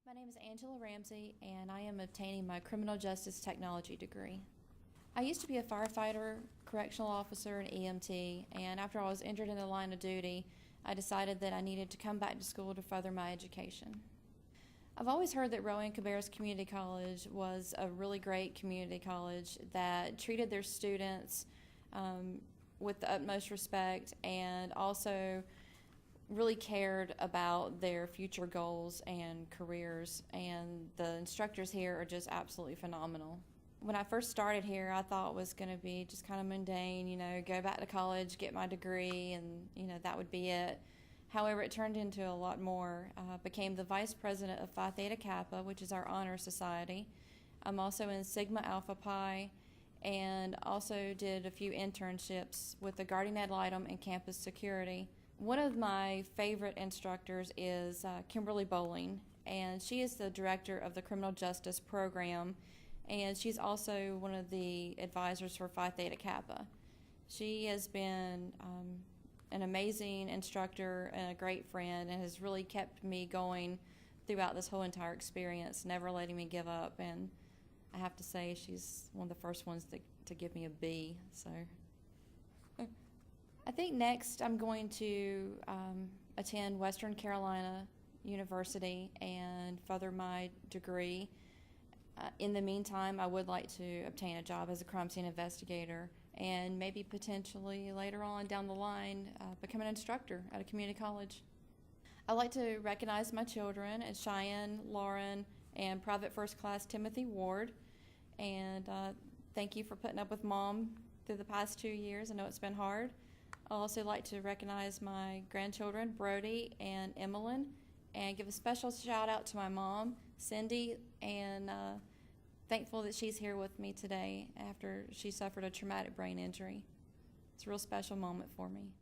My name is Angela Ramsey, and I am obtaining my criminal justice technology degree. I used to be a firefighter, correctional officer, and EMT, and after I was injured in the line of duty, I decided that I needed to come back to school to further my education. I've always heard that Rowan Cabarrus Community College was a really great community college that treated their students with the utmost respect and also really cared about their future goals and careers, and the instructors here are just absolutely phenomenal. When I first started here, I thought it was going to be just kind of mundane, go back to college, get my degree, and that would be it. However, it turned into a lot more. I became the vice president of Phi Theta Kappa, which is our honor society. I'm also in Sigma Alpha Pi, and also did a few internships with the Guardian Ad Litem and campus security. One of my favorite instructors is Kimberly Bowling, and she is the director of the criminal justice program, and she's also one of the advisors for Phi Theta Kappa. She has been an amazing instructor and a great friend, and has really kept me going throughout this whole entire experience, never letting me give up. And I have to say, she's one of the first ones to give me a B. So I think next I'm going to attend Western Carolina University and further my degree. In the meantime, I would like to obtain a job as a crime scene investigator, and maybe potentially later on down the line become an instructor at a community college. I'd like to recognize my children as Cheyenne, Lauren, and Private First Class Timothy Ward. And thank you for putting up with Mom through the past 2 years. I know it's been hard. I'd also like to recognize my grandchildren, Brody and Emmeline, and give a special shout out to my mom, Cindy, and thankful that she's here with me today after she suffered a traumatic brain injury. It's a real special moment for me.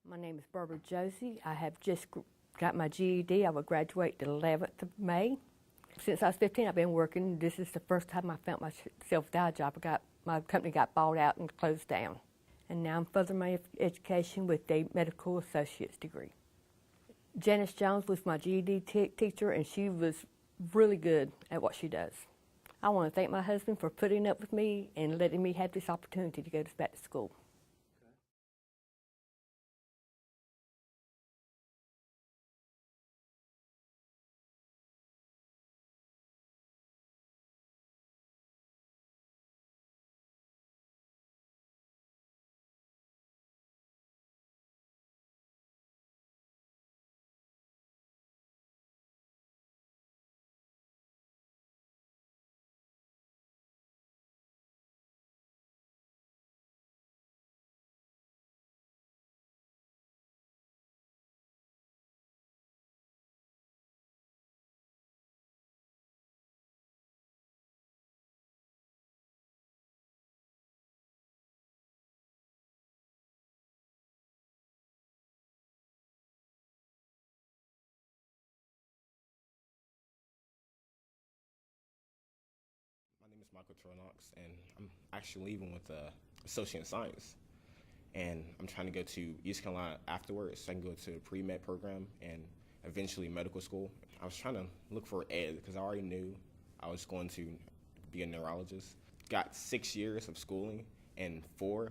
My name is Barbara Josie. I have just got my GED. I will graduate the 11th of May. Since I was 15, I've been working. This is the first time I found myself without a job. My company got bought out and closed down. And now I'm furthering my education with a medical associate's degree. Janice Jones was my GED teacher, and she was really good at what she does. I want to thank my husband for putting up with me and letting me have this opportunity to go back to school. Michael Tronox, and I'm actually leaving with associate in science. And I'm trying to go to East Carolina afterwards so I can go to a pre-med program and eventually medical school. I was trying to look for ed because I already knew I was going to be a neurologist. Got 6 years of schooling, and 4,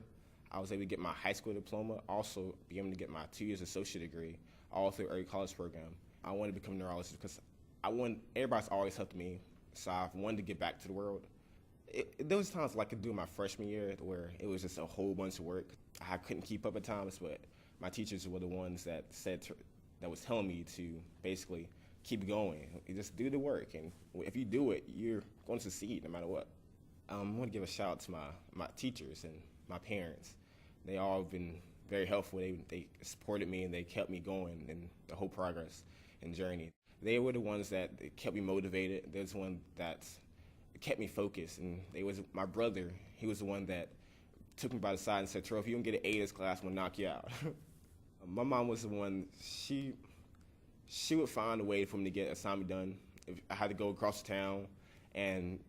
I was able to get my high school diploma, also be able to get my 2 years associate degree, all through early college program. I wanted to become a neurologist because everybody's always helped me, so I wanted to get back to the world. There was times like I could do my freshman year where it was just a whole bunch of work. I couldn't keep up at times, but my teachers were the ones that that was telling me to basically keep going. You just do the work, and if you do it, you're going to succeed no matter what. I want to give a shout out to my teachers and my parents. They all have been very helpful. They supported me and they kept me going in the whole progress and journey. They were the ones that kept me motivated. There's one that kept me focused, and my brother. He was the one that took me by the side and said, "Terrell, if you don't get an A in this class, I'm gonna knock you out." My mom was the one. She would find a way for me to get an assignment done. If I had to go across the town and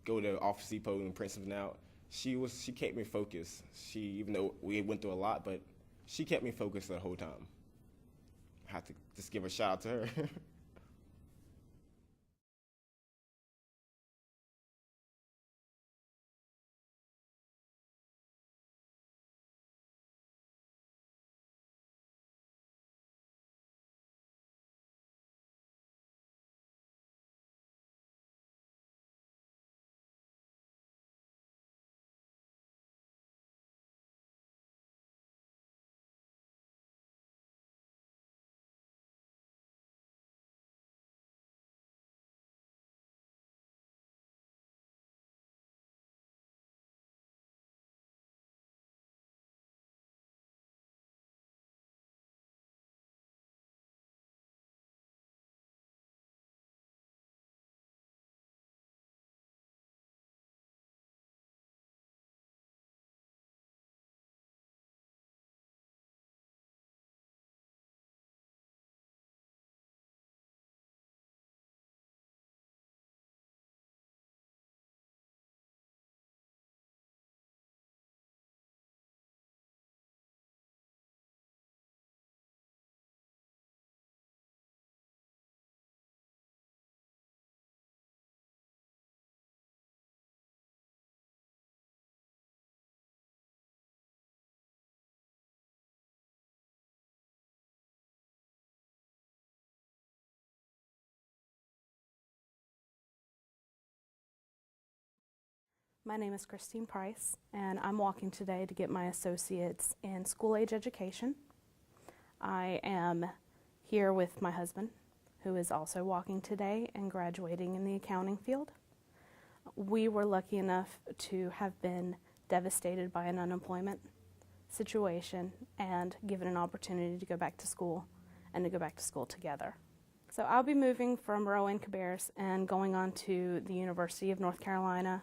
go to Office Depot and print something out, she kept me focused. Even though we went through a lot, but she kept me focused the whole time. I have to just give a shout out to her. My name is Christine Price, and I'm walking today to get my associates in school-age education. I am here with my husband, who is also walking today and graduating in the accounting field. We were lucky enough to have been devastated by an unemployment situation and given an opportunity to go back to school and to go back to school together. So I'll be moving from Rowan Cabarrus and going on to the University of North Carolina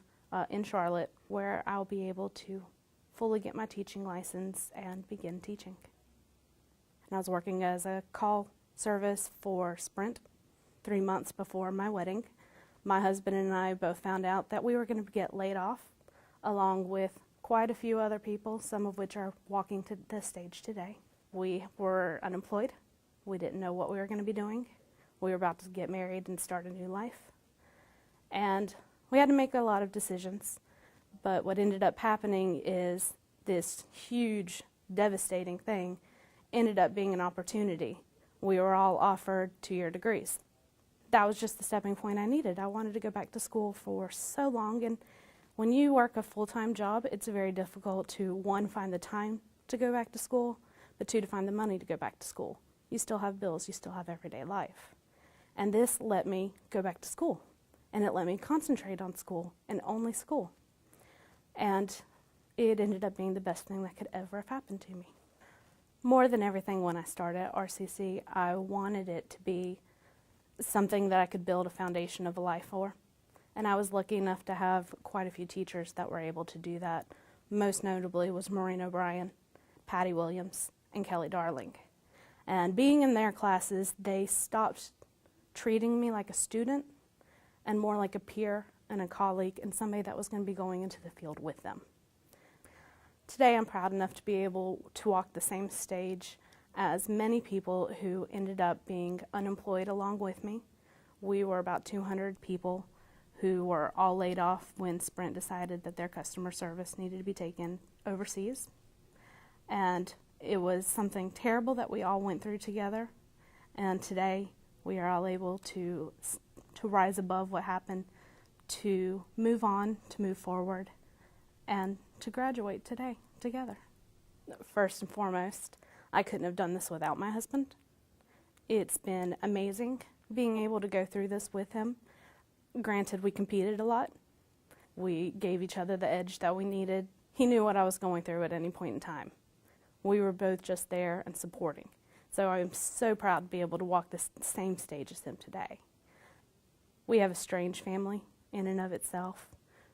in Charlotte, where I'll be able to fully get my teaching license and begin teaching. And I was working as a call service for Sprint 3 months before my wedding. My husband and I both found out that we were going to get laid off, along with quite a few other people, some of which are walking to this stage today. We were unemployed. We didn't know what we were going to be doing. We were about to get married and start a new life. And we had to make a lot of decisions, but what ended up happening is this huge, devastating thing ended up being an opportunity. We were all offered 2-year degrees. That was just the stepping point I needed. I wanted to go back to school for so long, and when you work a full-time job, it's very difficult to, 1, find the time to go back to school, but 2, to find the money to go back to school. You still have bills, you still have everyday life. And this let me go back to school. And it let me concentrate on school and only school. And it ended up being the best thing that could ever have happened to me. More than everything, when I started at RCC, I wanted it to be something that I could build a foundation of a life for. And I was lucky enough to have quite a few teachers that were able to do that. Most notably was Maureen O'Brien, Patty Williams, and Kelly Darling. And being in their classes, they stopped treating me like a student and more like a peer and a colleague and somebody that was going to be going into the field with them. Today I'm proud enough to be able to walk the same stage as many people who ended up being unemployed along with me. We were about 200 people who were all laid off when Sprint decided that their customer service needed to be taken overseas. And it was something terrible that we all went through together. And today we are all able to rise above what happened, to move on, to move forward, and to graduate today together. First and foremost, I couldn't have done this without my husband. It's been amazing being able to go through this with him. Granted, we competed a lot. We gave each other the edge that we needed. He knew what I was going through at any point in time. We were both just there and supporting. So I'm so proud to be able to walk the same stage as him today. We have a strange family in and of itself.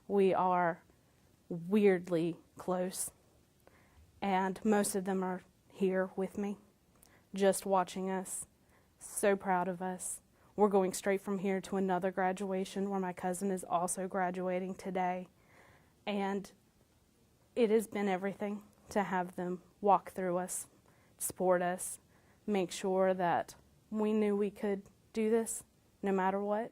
We are weirdly close, and most of them are here with me, just watching us, so proud of us. We're going straight from here to another graduation where my cousin is also graduating today, and it has been everything to have them walk through us, support us, make sure that we knew we could do this no matter what.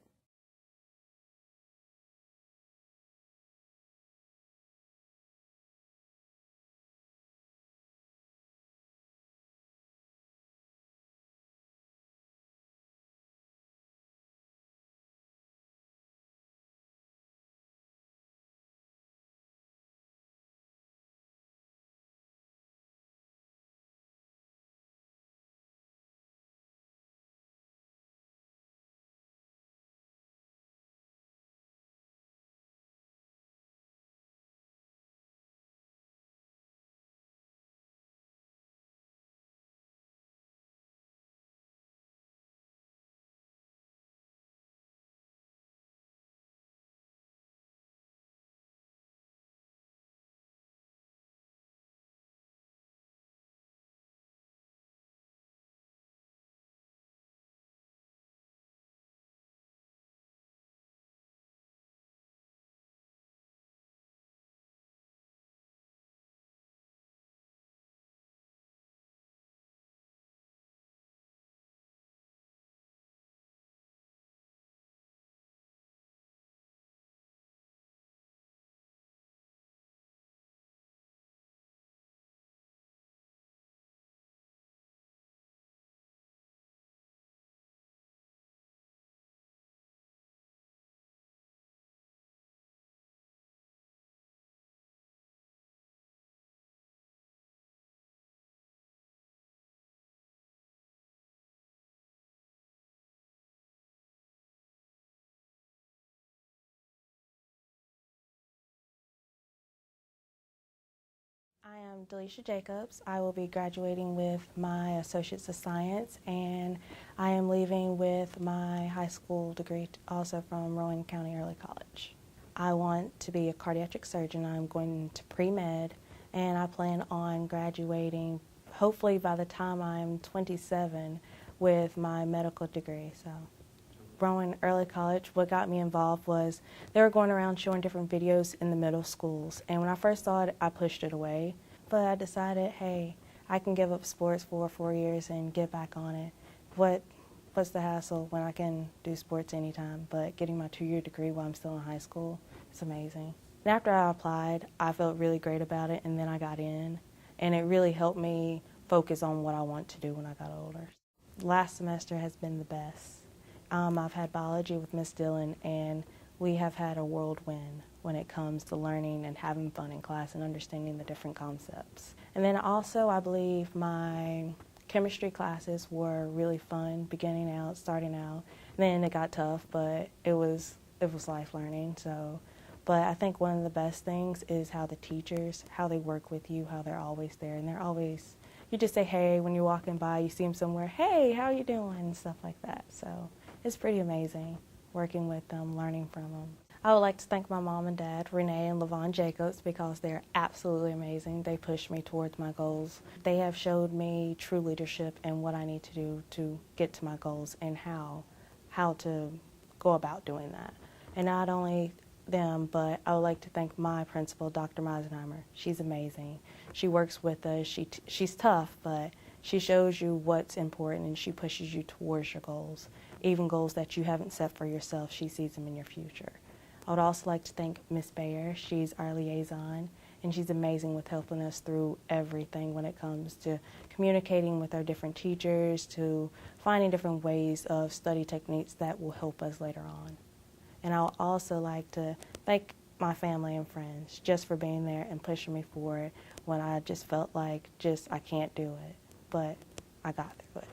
I am Delisha Jacobs. I will be graduating with my Associates of Science, and I am leaving with my high school degree also from Rowan County Early College. I want to be a cardiac surgeon. I'm going to pre-med, and I plan on graduating hopefully by the time I'm 27 with my medical degree. So, Rowan Early College, what got me involved was they were going around showing different videos in the middle schools. And when I first saw it, I pushed it away. But I decided, hey, I can give up sports for 4 years and get back on it. What's the hassle when I can do sports anytime? But getting my 2-year degree while I'm still in high school, it's amazing. And after I applied, I felt really great about it, and then I got in. And it really helped me focus on what I want to do when I got older. Last semester has been the best. I've had biology with Miss Dillon, and we have had a whirlwind when it comes to learning and having fun in class and understanding the different concepts. And then also, I believe my chemistry classes were really fun, beginning out, starting out. And then it got tough, but it was life learning. But I think one of the best things is how the teachers, how they work with you, how they're always there, and they're always, you just say, hey, when you're walking by, you see them somewhere, hey, how you doing, and stuff like that. So it's pretty amazing working with them, learning from them. I would like to thank my mom and dad, Renee and LaVon Jacobs, because they're absolutely amazing. They pushed me towards my goals. They have showed me true leadership and what I need to do to get to my goals and how to go about doing that. And not only them, but I would like to thank my principal, Dr. Meisenheimer. She's amazing. She works with us. She's tough, but she shows you what's important and she pushes you towards your goals, even goals that you haven't set for yourself. She sees them in your future. I would also like to thank Miss Bayer. She's our liaison, and she's amazing with helping us through everything when it comes to communicating with our different teachers, to finding different ways of study techniques that will help us later on. And I would also like to thank my family and friends just for being there and pushing me forward when I just felt like I can't do it, but I got through it.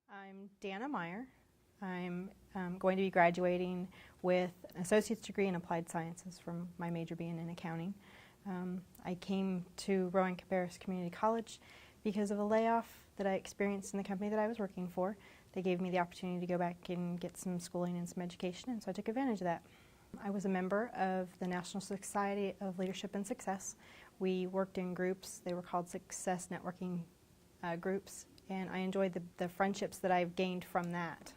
I'm Dana Meyer. I'm going to be graduating with an associate's degree in applied sciences from my major being in accounting. I came to Rowan-Cabarrus Community College because of a layoff that I experienced in the company that I was working for. They gave me the opportunity to go back and get some schooling and some education, and so I took advantage of that. I was a member of the National Society of Leadership and Success. We worked in groups. They were called Success Networking groups, and I enjoyed the friendships that I've gained from that.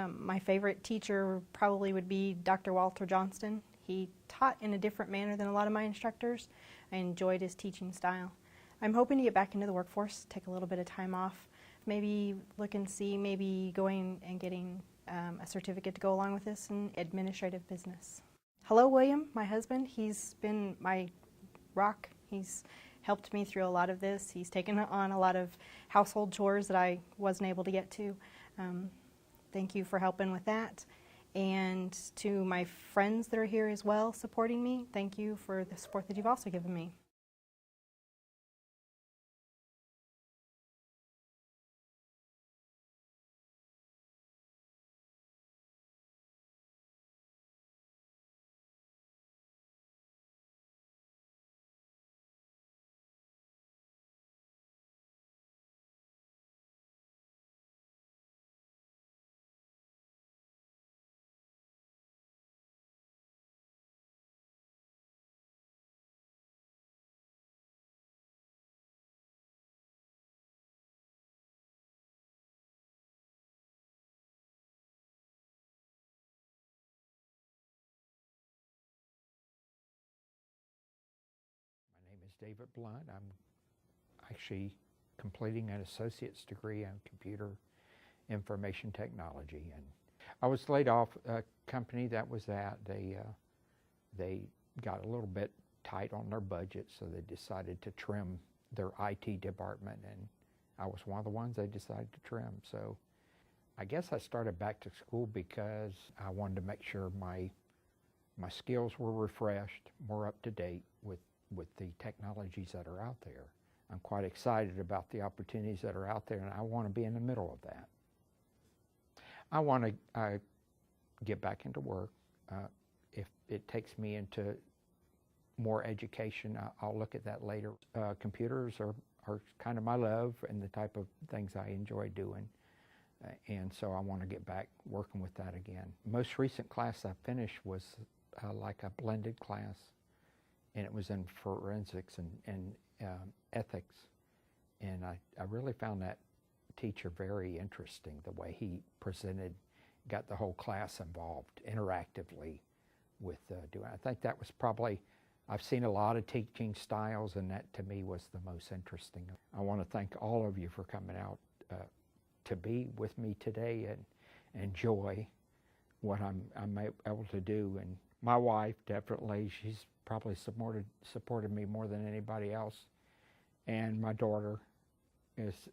My favorite teacher probably would be Dr. Walter Johnston. He taught in a different manner than a lot of my instructors. I enjoyed his teaching style. I'm hoping to get back into the workforce, take a little bit of time off, maybe look and see, maybe going and getting a certificate to go along with this in administrative business. Hello, William, my husband. He's been my rock. He's helped me through a lot of this. He's taken on a lot of household chores that I wasn't able to get to. Thank you for helping with that. And to my friends that are here as well supporting me, thank you for the support that you've also given me. My name is David Blunt. I'm actually completing an associate's degree in computer information technology, and I was laid off. A company that was at, they got a little bit tight on their budget, so they decided to trim their IT department, and I was one of the ones they decided to trim. So I guess I started back to school because I wanted to make sure my skills were refreshed, more up to date with the technologies that are out there. I'm quite excited about the opportunities that are out there, and I want to be in the middle of that. I want to get back into work. If it takes me into more education, I'll look at that later. Computers are kind of my love and the type of things I enjoy doing. And so I want to get back working with that again. Most recent class I finished was like a blended class, and it was in forensics and ethics. And I really found that teacher very interesting, the way he presented, got the whole class involved interactively with doing. I think that was probably, I've seen a lot of teaching styles, and that to me was the most interesting. I want to thank all of you for coming out to be with me today and enjoy what I'm able to do. And my wife, definitely, she's probably supported me more than anybody else. And my daughter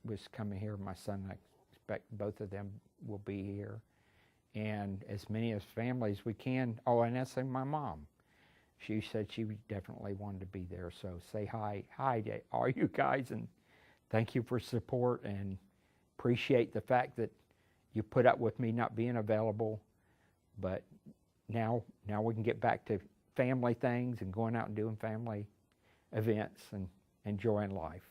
was coming here. My son, I expect both of them will be here. and as many as families we can. Oh, and that's my mom. She said she definitely wanted to be there. So say hi to all you guys, and thank you for support, and appreciate the fact that you put up with me not being available. But now we can get back to family things and going out and doing family events and enjoying life.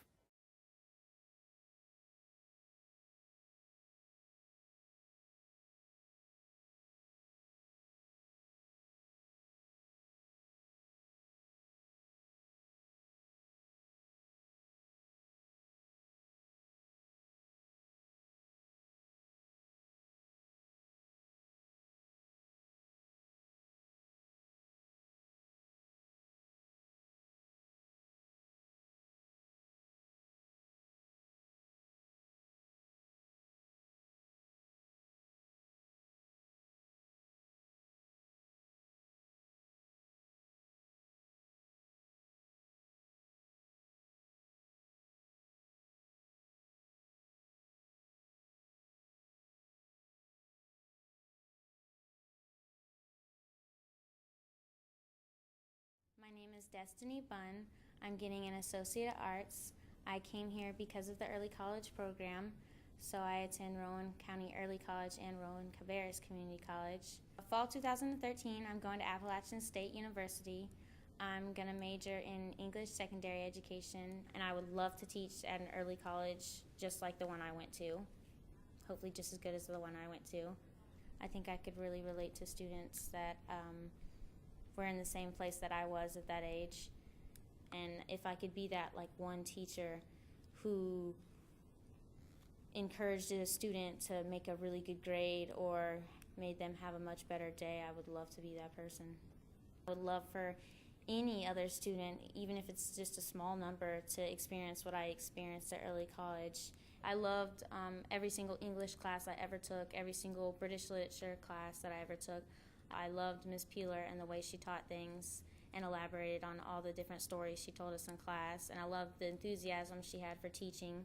My name is Destiny Bunn. I'm getting an Associate of Arts. I came here because of the early college program, so I attend Rowan County Early College and Rowan Cabarrus Community College. Fall 2013, I'm going to Appalachian State University. I'm going to major in English secondary education, and I would love to teach at an early college just like the one I went to, hopefully just as good as the one I went to. I think I could really relate to students that were in the same place that I was at that age. And if I could be that like one teacher who encouraged a student to make a really good grade or made them have a much better day, I would love to be that person. I would love for any other student, even if it's just a small number, to experience what I experienced at early college. I loved every single English class I ever took, every single British literature class that I ever took. I loved Ms. Peeler and the way she taught things and elaborated on all the different stories she told us in class, and I loved the enthusiasm she had for teaching.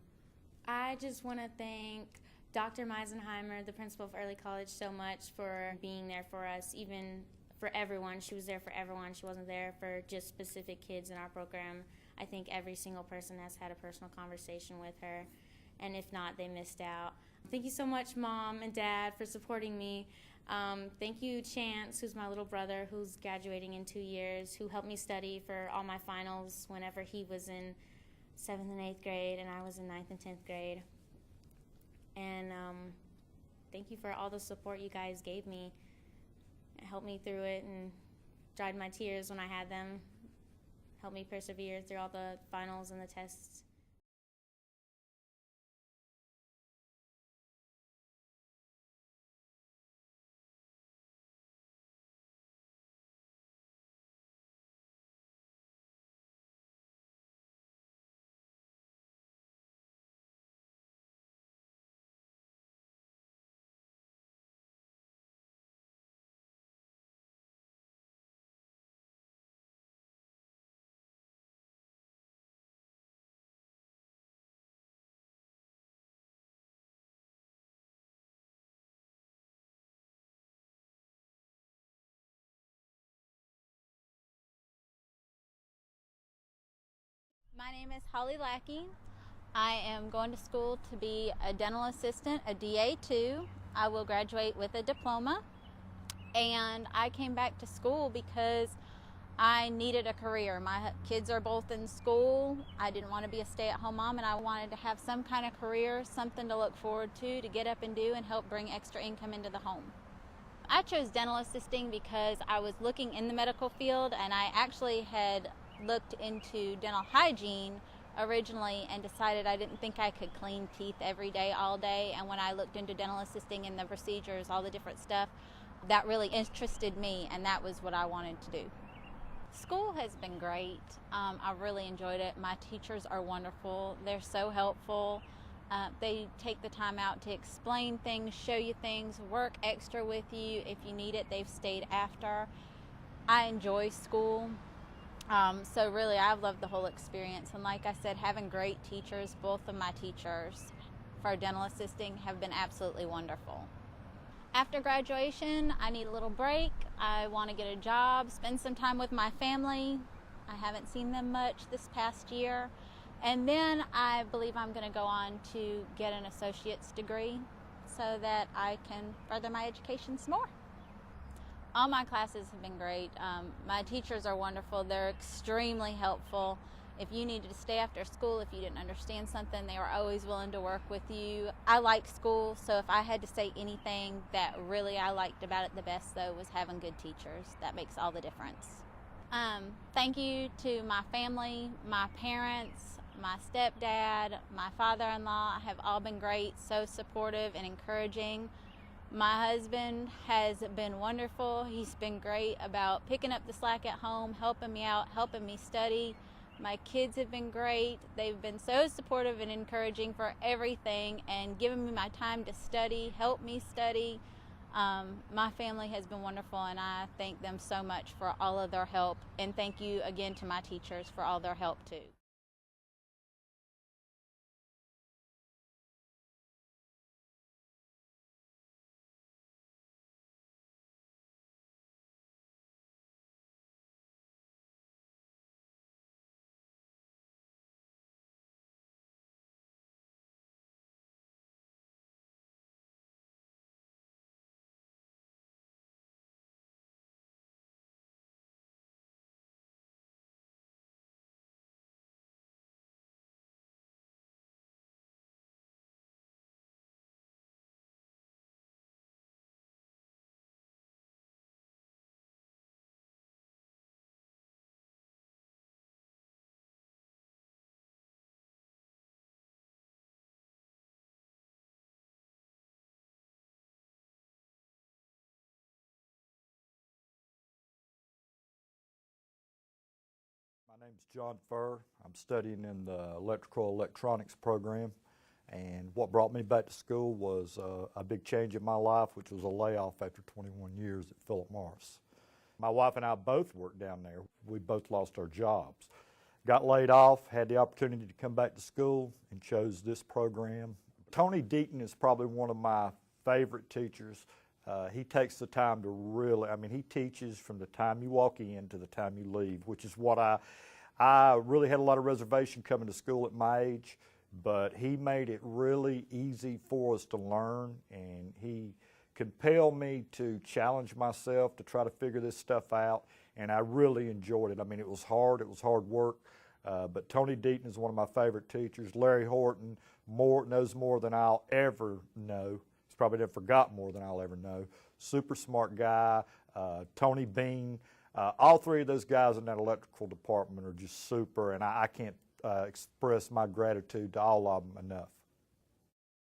I just want to thank Dr. Meisenheimer, the principal of Early College, so much for being there for us, even for everyone. She was there for everyone. She wasn't there for just specific kids in our program. I think every single person has had a personal conversation with her, and if not, they missed out. Thank you so much, Mom and Dad, for supporting me. Thank you, Chance, who's my little brother, who's graduating in 2 years, who helped me study for all my finals whenever he was in 7th and 8th grade and I was in 9th and 10th grade. And thank you for all the support you guys gave me. It helped me through it and dried my tears when I had them. Helped me persevere through all the finals and the tests. My name is Holly Lackey. I am going to school to be a dental assistant, a DA2. I will graduate with a diploma. And I came back to school because I needed a career. My kids are both in school. I didn't want to be a stay-at-home mom, and I wanted to have some kind of career, something to look forward to get up and do and help bring extra income into the home. I chose dental assisting because I was looking in the medical field, and I actually had looked into dental hygiene originally and decided I didn't think I could clean teeth every day, all day. And when I looked into dental assisting and the procedures, all the different stuff, that really interested me, and that was what I wanted to do. School has been great. I really enjoyed it. My teachers are wonderful. They're so helpful. They take the time out to explain things, show you things, work extra with you if you need it. They've stayed after. I enjoy school. So really, I've loved the whole experience. And like I said, having great teachers, both of my teachers for dental assisting have been absolutely wonderful. After graduation, I need a little break. I want to get a job, spend some time with my family. I haven't seen them much this past year. And then I believe I'm going to go on to get an associate's degree so that I can further my education some more. All my classes have been great. My teachers are wonderful. They're extremely helpful. If you needed to stay after school, if you didn't understand something, they were always willing to work with you. I like school, so if I had to say anything that really I liked about it the best, though, was having good teachers. That makes all the difference. Thank you to my family, my parents, my stepdad, my father-in-law have all been great, so supportive and encouraging. My husband has been wonderful. He's been great about picking up the slack at home, helping me out, helping me study. My kids have been great. They've been so supportive and encouraging for everything and giving me my time to study, help me study. My family has been wonderful, and I thank them so much for all of their help. And thank you again to my teachers for all their help too. My name's John Furr. I'm studying in the electrical electronics program, and what brought me back to school was a big change in my life, which was a layoff after 21 years at Philip Morris. My wife and I both worked down there. We both lost our jobs. Got laid off, had the opportunity to come back to school, and chose this program. Tony Deaton is probably one of my favorite teachers. He takes the time to really, he teaches from the time you walk in to the time you leave, which is what I really had a lot of reservation coming to school at my age, but he made it really easy for us to learn, and he compelled me to challenge myself to try to figure this stuff out, and I really enjoyed it. It was hard work, but Tony Deaton is one of my favorite teachers. Larry Horton knows more than I'll ever know. He's probably never forgot more than I'll ever know. Super smart guy. Tony Bean. All three of those guys in that electrical department are just super, and I can't express my gratitude to all of them enough.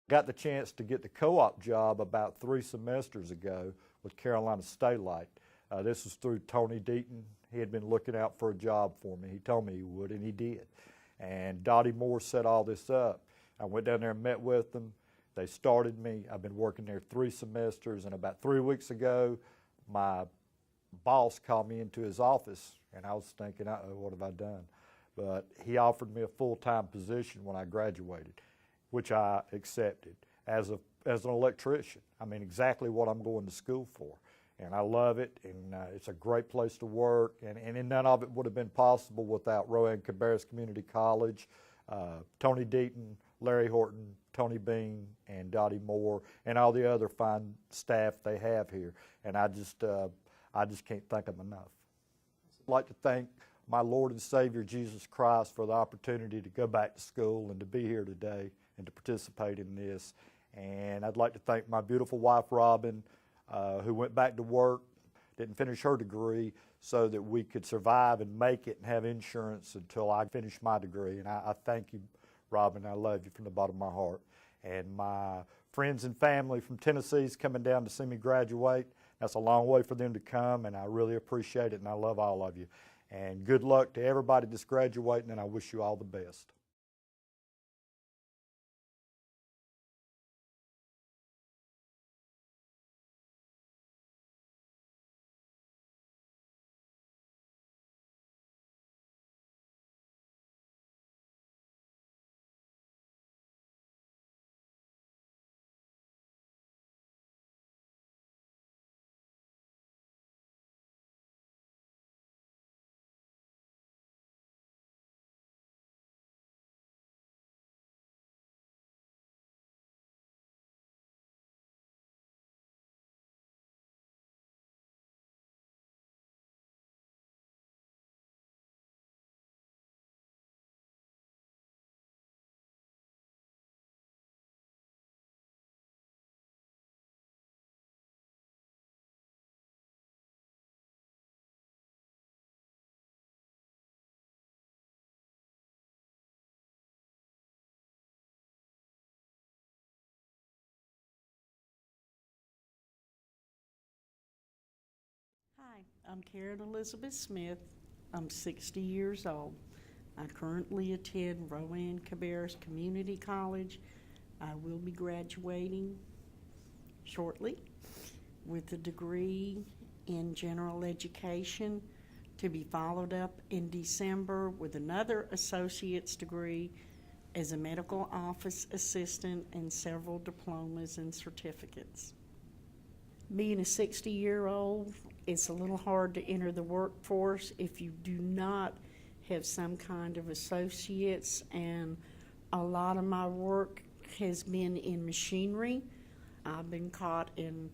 Got the chance to get the co-op job about 3 semesters ago with Carolina State Light. This was through Tony Deaton. He had been looking out for a job for me. He told me he would, and he did. And Dottie Moore set all this up. I went down there and met with them. They started me. I've been working there 3 semesters, and about 3 weeks ago, my boss called me into his office, and I was thinking, uh-oh, what have I done? But he offered me a full-time position when I graduated, which I accepted as an electrician. Exactly what I'm going to school for. And I love it, and it's a great place to work, and none of it would have been possible without Rowan Cabarrus Community College, Tony Deaton, Larry Horton, Tony Bean, and Dottie Moore, and all the other fine staff they have here. And I just can't thank them enough. I'd like to thank my Lord and Savior Jesus Christ for the opportunity to go back to school and to be here today and to participate in this. And I'd like to thank my beautiful wife, Robin, who went back to work, didn't finish her degree, so that we could survive and make it and have insurance until I finished my degree. And I thank you, Robin. I love you from the bottom of my heart. And my friends and family from Tennessee is coming down to see me graduate. That's a long way for them to come, and I really appreciate it, and I love all of you. And good luck to everybody that's graduating, and I wish you all the best. I'm Karen Elizabeth Smith. I'm 60 years old. I currently attend Rowan Cabarrus Community College. I will be graduating shortly with a degree in general education, to be followed up in December with another associate's degree as a medical office assistant and several diplomas and certificates. Being a 60-year-old, it's a little hard to enter the workforce if you do not have some kind of associates, and a lot of my work has been in machinery. I've been caught in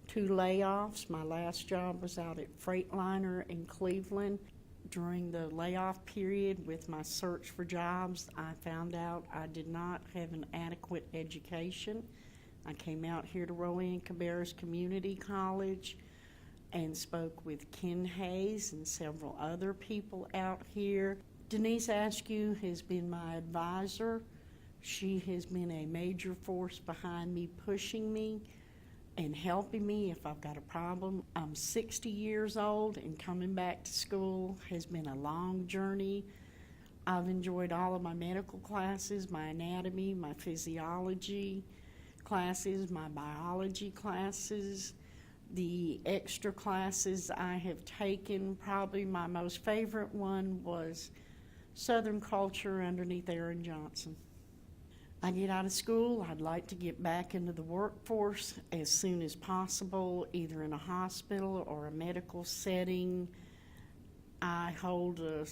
2 layoffs. My last job was out at Freightliner in Cleveland. During the layoff period with my search for jobs, I found out I did not have an adequate education. I came out here to Rowan Cabarrus Community College and spoke with Ken Hayes and several other people out here. Denise Askew has been my advisor. She has been a major force behind me, pushing me and helping me if I've got a problem. I'm 60 years old, and coming back to school has been a long journey. I've enjoyed all of my medical classes, my anatomy, my physiology classes, my biology classes, the extra classes I have taken. Probably my most favorite one was Southern Culture underneath Aaron Johnson. I get out of school, I'd like to get back into the workforce as soon as possible, either in a hospital or a medical setting. I hold a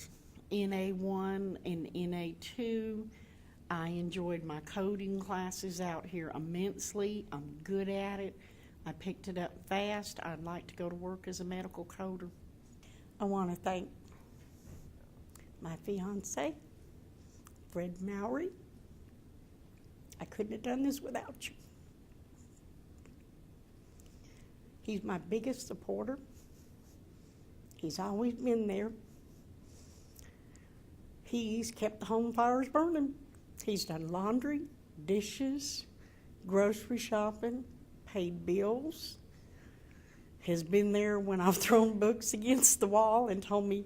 NA1 and NA2. I enjoyed my coding classes out here immensely. I'm good at it. I picked it up fast. I'd like to go to work as a medical coder. I want to thank my fiance, Fred Mowry. I couldn't have done this without you. He's my biggest supporter. He's always been there. He's kept the home fires burning. He's done laundry, dishes, grocery shopping, paid bills, has been there when I've thrown books against the wall and told me,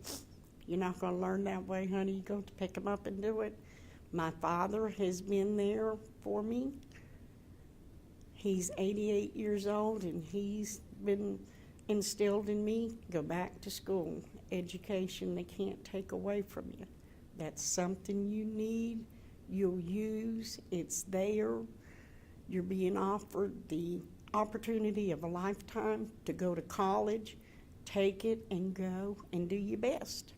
"You're not going to learn that way, honey. You go to pick them up and do it." My father has been there for me. He's 88 years old, and he's been instilled in me, go back to school. Education they can't take away from you. That's something you need, you'll use, it's there. You're being offered the opportunity of a lifetime to go to college. Take it and go and do your best.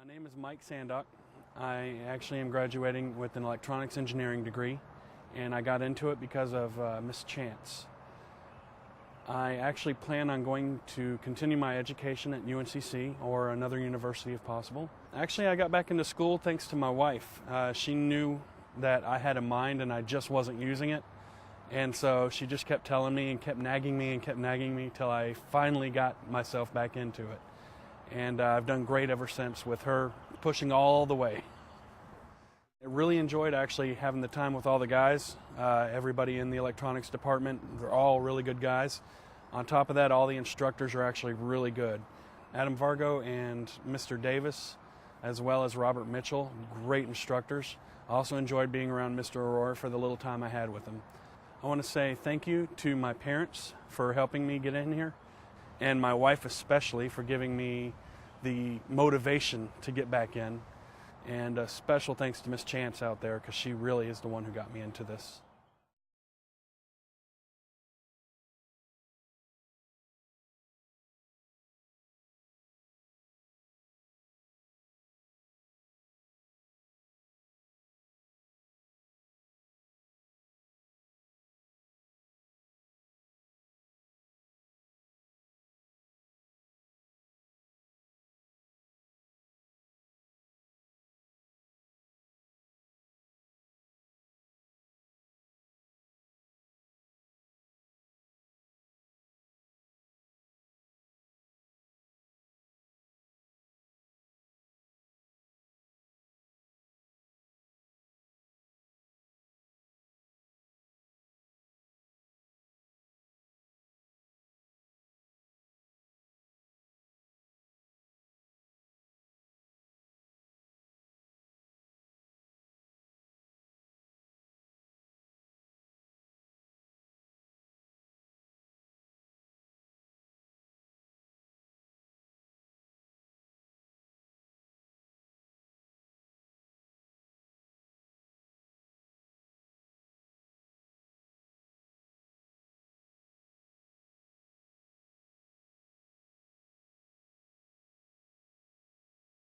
My name is Mike Sandock. I actually am graduating with an electronics engineering degree, and I got into it because of Miss Chance. I actually plan on going to continue my education at UNCC or another university if possible. Actually, I got back into school thanks to my wife. She knew that I had a mind and I just wasn't using it, and so she just kept telling me and kept nagging me till I finally got myself back into it. And I've done great ever since with her pushing all the way. really enjoyed actually having the time with all the guys. Everybody in the electronics department, they're all really good guys. On top of that, all the instructors are actually really good. Adam Vargo and Mr. Davis, as well as Robert Mitchell, great instructors. I also enjoyed being around Mr. Aurora for the little time I had with him. I want to say thank you to my parents for helping me get in here, and my wife especially for giving me the motivation to get back in. And a special thanks to Miss Chance out there, because she really is the one who got me into this.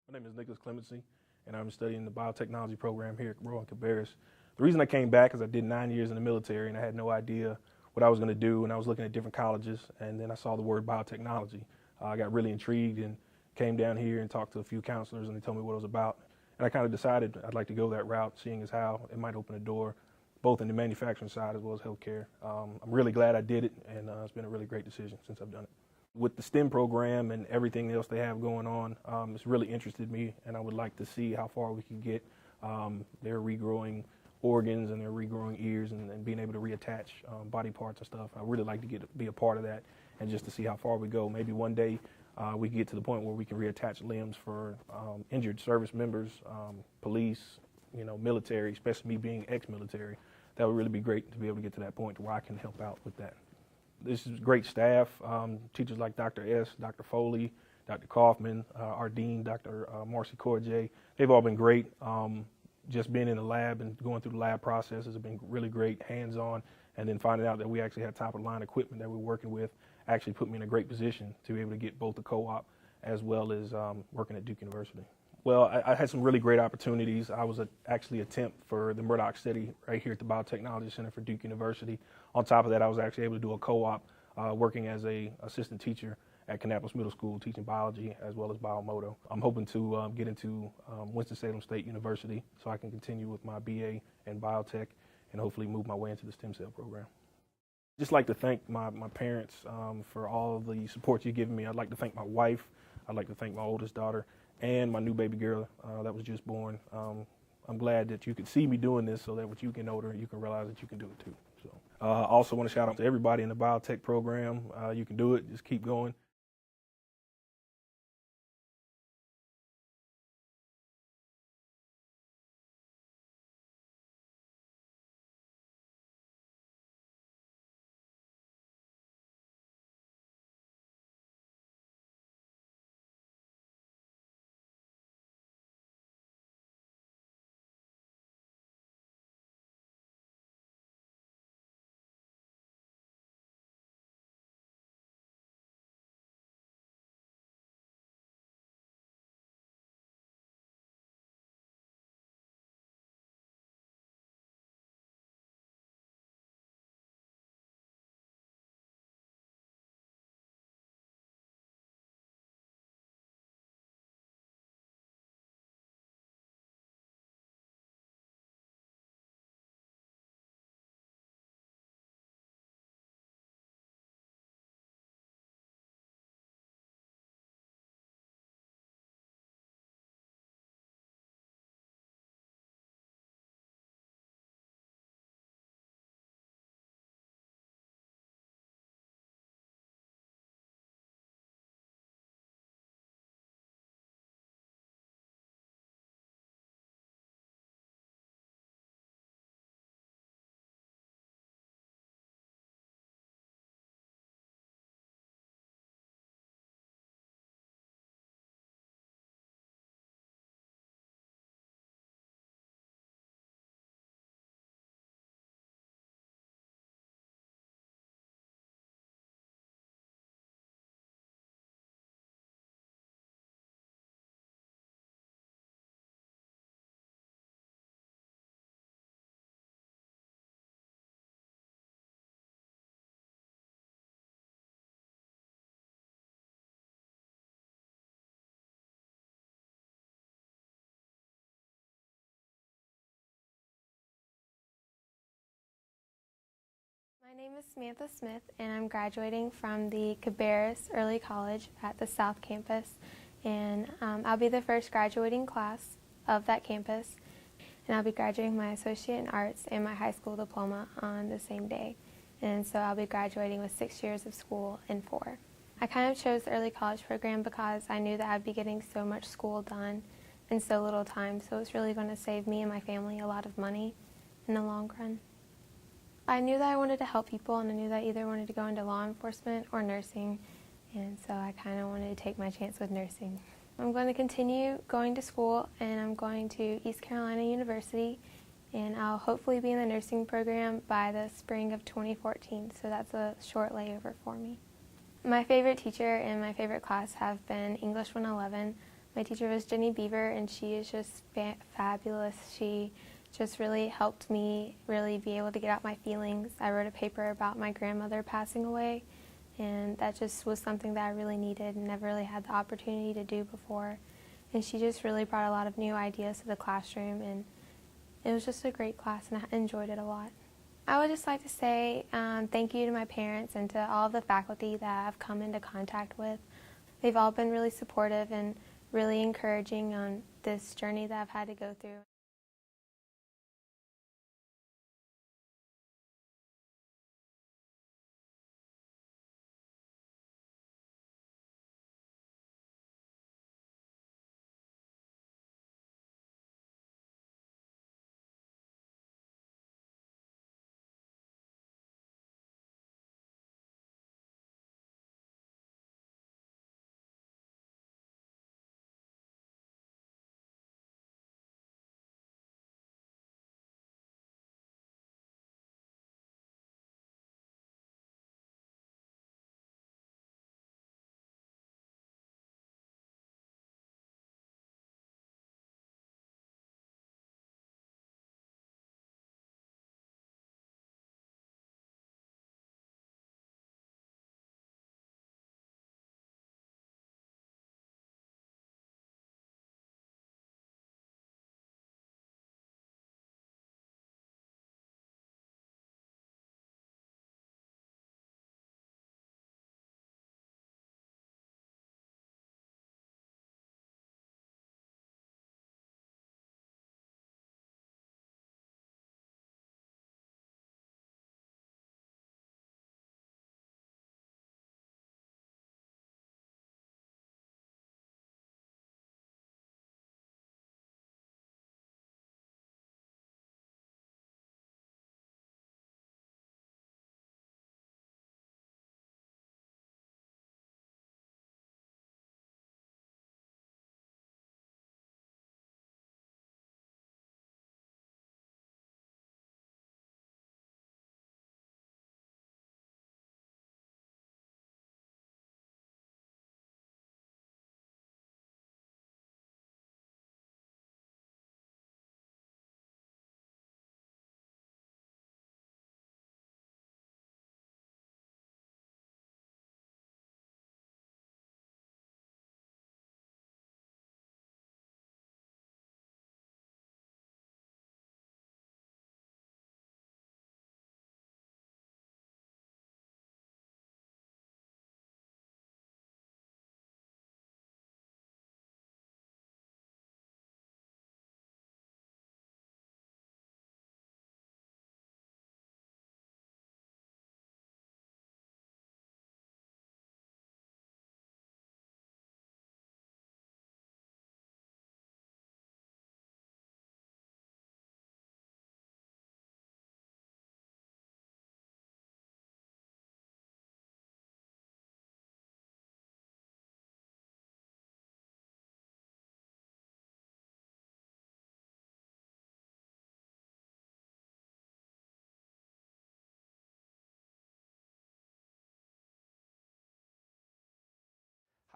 My name is Nicholas Clemency, and I'm studying the biotechnology program here at Rowan Cabarrus. The reason I came back is I did 9 years in the military, and I had no idea what I was going to do, and I was looking at different colleges, and then I saw the word biotechnology. I got really intrigued and came down here and talked to a few counselors, and they told me what it was about. And I kind of decided I'd like to go that route, seeing as how it might open a door, both in the manufacturing side as well as healthcare. I'm really glad I did it, and it's been a really great decision since I've done it. With the STEM program and everything else they have going on, it's really interested me, and I would like to see how far we can get. They're regrowing organs and they're regrowing ears and being able to reattach body parts and stuff. I really like to be a part of that, and just to see how far we go. Maybe one day we can get to the point where we can reattach limbs for injured service members, police, military, especially me being ex-military. That would really be great to be able to get to that point where I can help out with that. This is great staff, teachers like Dr. S., Dr. Foley, Dr. Kaufman, our dean, Dr. Marcy Corjay. They've all been great. Just being in the lab and going through the lab processes have been really great, hands-on, and then finding out that we actually had top-of-the-line equipment that we're working with actually put me in a great position to be able to get both the co-op as well as working at Duke University. Well, I had some really great opportunities. I was actually a temp for the Murdoch Study right here at the Biotechnology Center for Duke University. On top of that, I was actually able to do a co-op working as a assistant teacher at Kannapolis Middle School, teaching biology as well as biomoto. I'm hoping to get into Winston-Salem State University so I can continue with my BA in biotech and hopefully move my way into the stem cell program. Just like to thank my parents for all of the support you've given me. I'd like to thank my wife. I'd like to thank my oldest daughter and my new baby girl that was just born. I'm glad that you could see me doing this so that when you get older, you can realize that you can do it too. So, I also want to shout out to everybody in the biotech program. You can do it. Just keep going. My name is Samantha Smith, and I'm graduating from the Cabarrus Early College at the South Campus, and I'll be the first graduating class of that campus, and I'll be graduating my Associate in Arts and my high school diploma on the same day, and so I'll be graduating with 6 years of school in 4. I kind of chose the early college program because I knew that I'd be getting so much school done in so little time, so it's really going to save me and my family a lot of money in the long run. I knew that I wanted to help people, and I knew that I either wanted to go into law enforcement or nursing, and so I kind of wanted to take my chance with nursing. I'm going to continue going to school, and I'm going to East Carolina University, and I'll hopefully be in the nursing program by the spring of 2014, so that's a short layover for me. My favorite teacher and my favorite class have been English 111. My teacher was Jenny Beaver, and she is just fabulous. She just really helped me really be able to get out my feelings. I wrote a paper about my grandmother passing away, and that just was something that I really needed and never really had the opportunity to do before. And she just really brought a lot of new ideas to the classroom, and it was just a great class, and I enjoyed it a lot. I would just like to say thank you to my parents and to all of the faculty that I've come into contact with. They've all been really supportive and really encouraging on this journey that I've had to go through.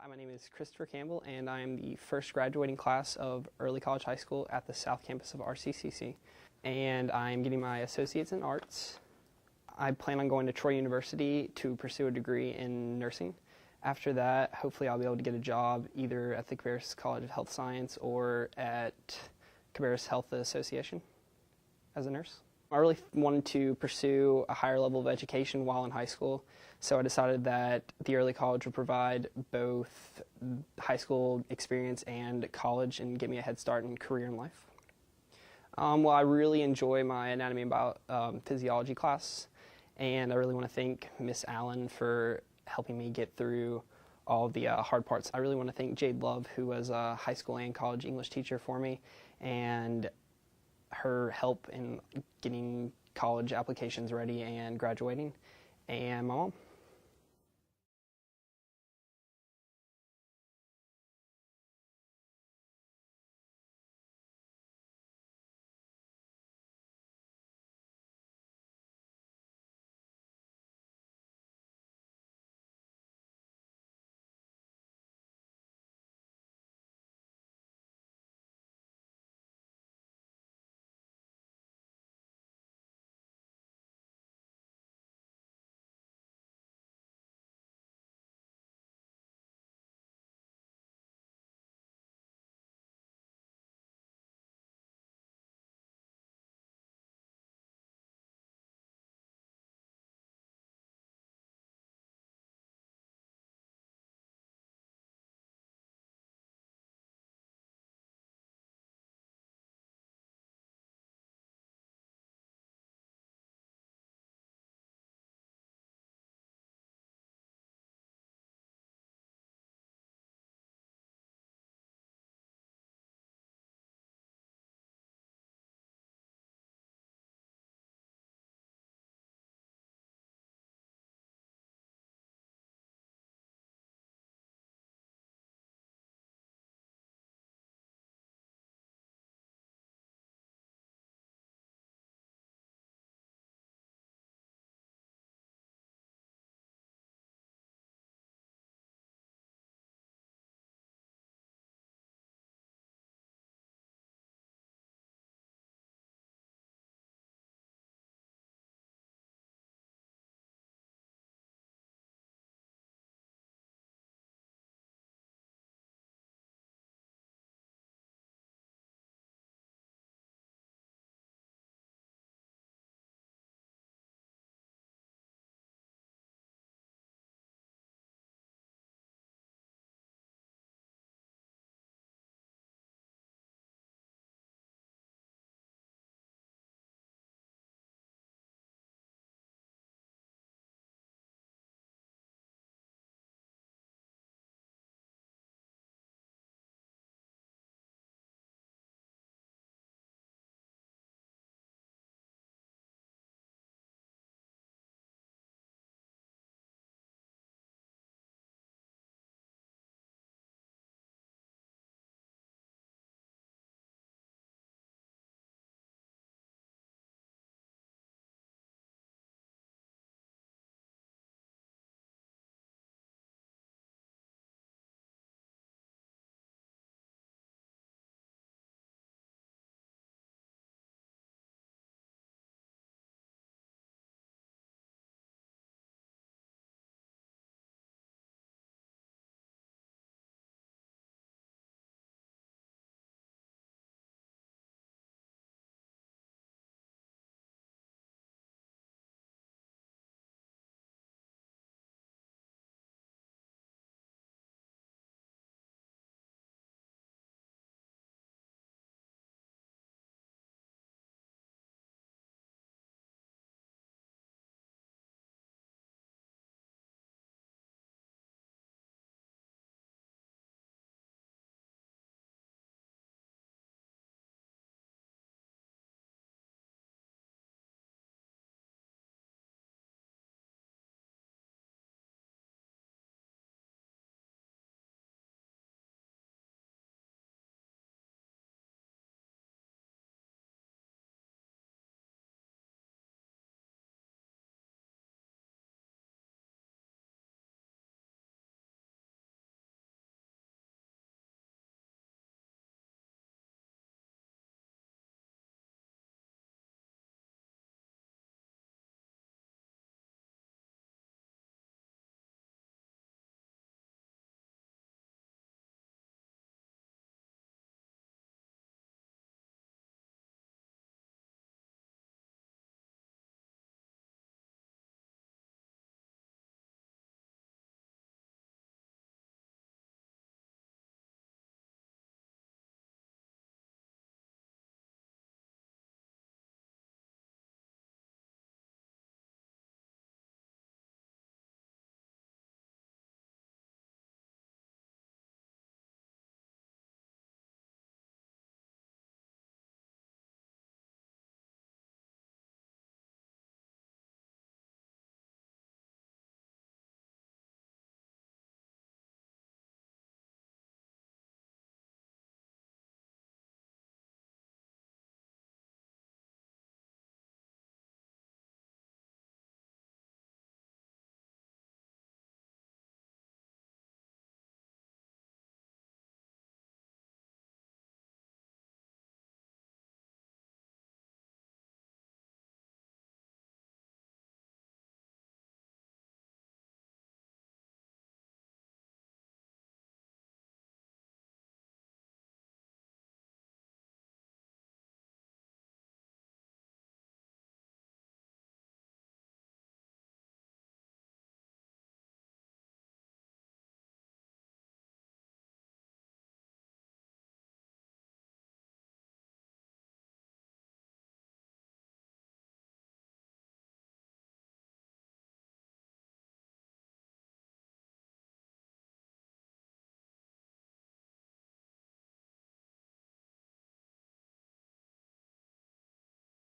Hi, my name is Christopher Campbell, and I am the first graduating class of Early College High School at the South Campus of RCCC. And I'm getting my Associates in Arts. I plan on going to Troy University to pursue a degree in nursing. After that, hopefully I'll be able to get a job either at the Cabarrus College of Health Science or at Cabarrus Health Association as a nurse. I really wanted to pursue a higher level of education while in high school, so I decided that the early college would provide both high school experience and college and give me a head start in career in life. Well, I really enjoy my anatomy and physiology class, and I really want to thank Miss Allen for helping me get through all the hard parts. I really want to thank Jade Love, who was a high school and college English teacher for me, and her help in getting college applications ready and graduating, and my mom.